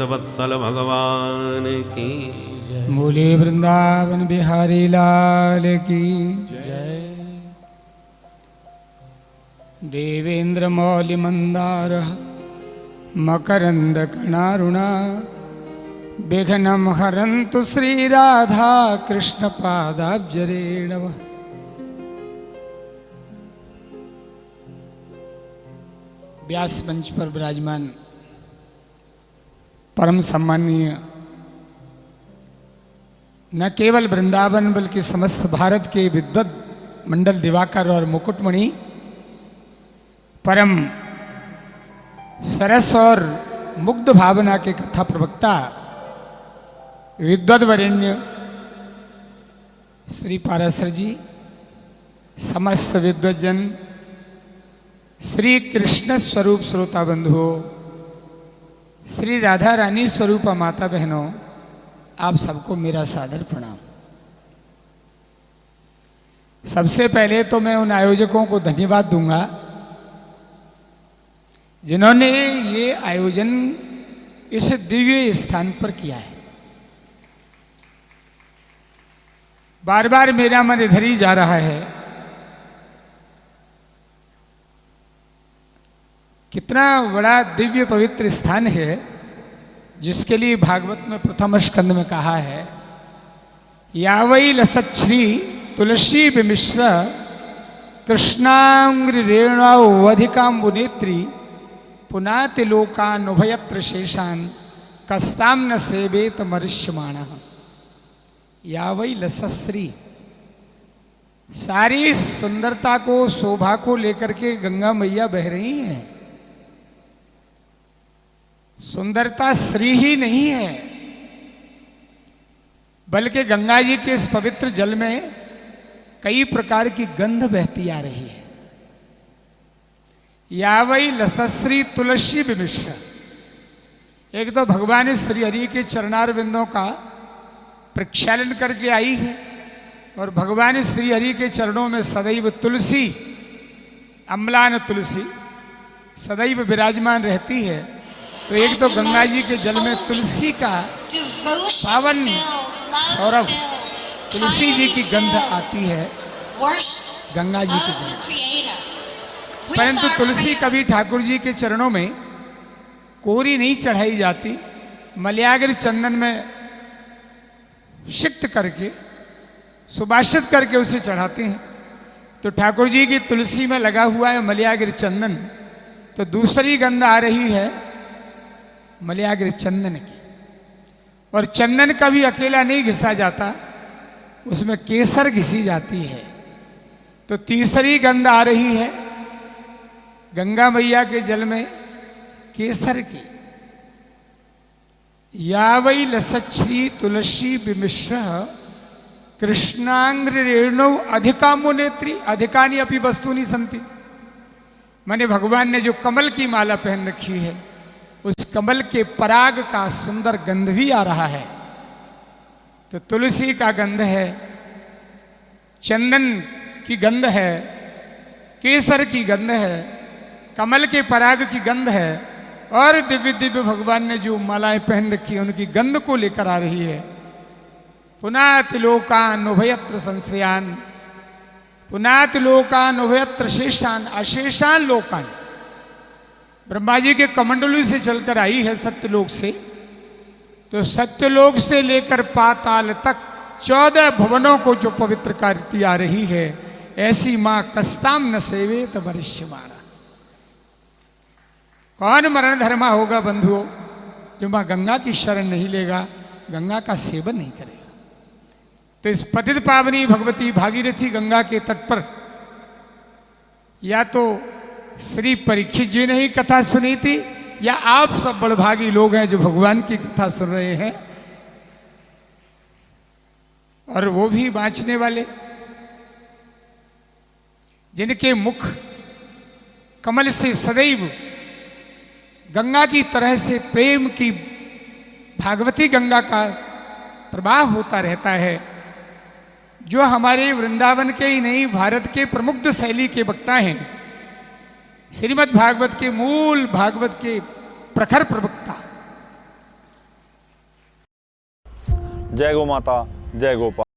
वत्सल भगवान की मूले वृंदावन बिहारी लाल की जय। देवेंद्र मौलि मंदार मकरंद कणारुणा विघ्नं हरन्तु श्री राधा कृष्ण पादाब्जरेणव। व्यास मंच पर विराजमान परम सम्मानीय न केवल वृंदावन बल्कि समस्त भारत के विद्वत मंडल दिवाकर और मुकुटमणि, परम सरस और मुग्ध भावना के कथा प्रवक्ता विद्वत वरेण्य श्री पाराशर जी, समस्त विद्वजन, श्री कृष्ण स्वरूप श्रोता बंधुओं, श्री राधा रानी स्वरूप माता बहनों, आप सबको मेरा सादर प्रणाम। सबसे पहले तो मैं उन आयोजकों को धन्यवाद दूंगा जिन्होंने ये आयोजन इस दिव्य स्थान पर किया है। बार बार मेरा मन इधर ही जा रहा है, कितना बड़ा दिव्य पवित्र स्थान है जिसके लिए भागवत में प्रथम स्कंद में कहा है, यावई लसच्छ्री तुलसी विमिश्र कृष्णांग्रि रेणावधिकाम्बुनेत्री पुनाति लोकानुभयत्र शेषान कस्ताम न सेवेत मरिष्यमाणः। यावई लसश्री, सारी सुंदरता को शोभा को लेकर के गंगा मैया बह रही हैं। सुंदरता श्री ही नहीं है बल्कि गंगा जी के इस पवित्र जल में कई प्रकार की गंध बहती आ रही है। यावई लसश्री तुलसी विमिश्र, एक तो भगवान श्री हरि के चरणार बिंदों का प्रक्षालन करके आई है और भगवान श्री हरि के चरणों में सदैव तुलसी, अम्लान तुलसी सदैव विराजमान रहती है। तो एक तो गंगा जी के जल में तुलसी का पावन सौरभ, तुलसी जी की गंध आती है गंगा जी के जल। परंतु तुलसी कभी ठाकुर जी के चरणों में कोरी नहीं चढ़ाई जाती, मलयाग्र चंदन में सिक्त करके सुभाषित करके उसे चढ़ाते हैं। तो ठाकुर जी की तुलसी में लगा हुआ है मलयाग्र चंदन, तो दूसरी गंध आ रही है मलयाग्र चंदन की। और चंदन कभी अकेला नहीं घिसा जाता, उसमें केसर घिसी जाती है। तो तीसरी गंध आ रही है गंगा मैया के जल में केसर की। यावई लसच्छ्री तुलसी विमिश्र कृष्णांग्रि रेणु अधिकामुनेत्री अधिकानि अपि वस्तूनि सन्ति। माने भगवान ने जो कमल की माला पहन रखी है उस कमल के पराग का सुंदर गंध भी आ रहा है। तो तुलसी का गंध है, चंदन की गंध है, केसर की गंध है, कमल के पराग की गंध है और दिव्य दिव्य भगवान ने जो मालाएं पहन रखी है उनकी गंध को लेकर आ रही है। पुनाति लोकान उभयत्र संश्रयान, पुनाति लोकान उभयत्र शेषान अशेषान लोकान। ब्रह्मा जी के कमंडलू से चलकर आई है सत्यलोक से, तो सत्यलोक से लेकर पाताल तक 14 भुवनों को जो पवित्र करती आ रही है, ऐसी मां कस्ताम न सेवेत मरिष्यमाणः। कौन मरण धर्मा होगा बंधुओं जो मां गंगा की शरण नहीं लेगा, गंगा का सेवन नहीं करेगा। तो इस पतित पावनी भगवती भागीरथी गंगा के तट पर या तो श्री परीक्षित जी ने ही कथा सुनी थी या आप सब बड़भागी लोग हैं जो भगवान की कथा सुन रहे हैं, और वो भी बाँचने वाले जिनके मुख कमल से सदैव गंगा की तरह से प्रेम की भागवती गंगा का प्रवाह होता रहता है, जो हमारे वृंदावन के ही नहीं भारत के प्रमुख शैली के वक्ता हैं, श्रीमद् भागवत के मूल भागवत के प्रखर प्रवक्ता जय गौ माता, जय गोपाल।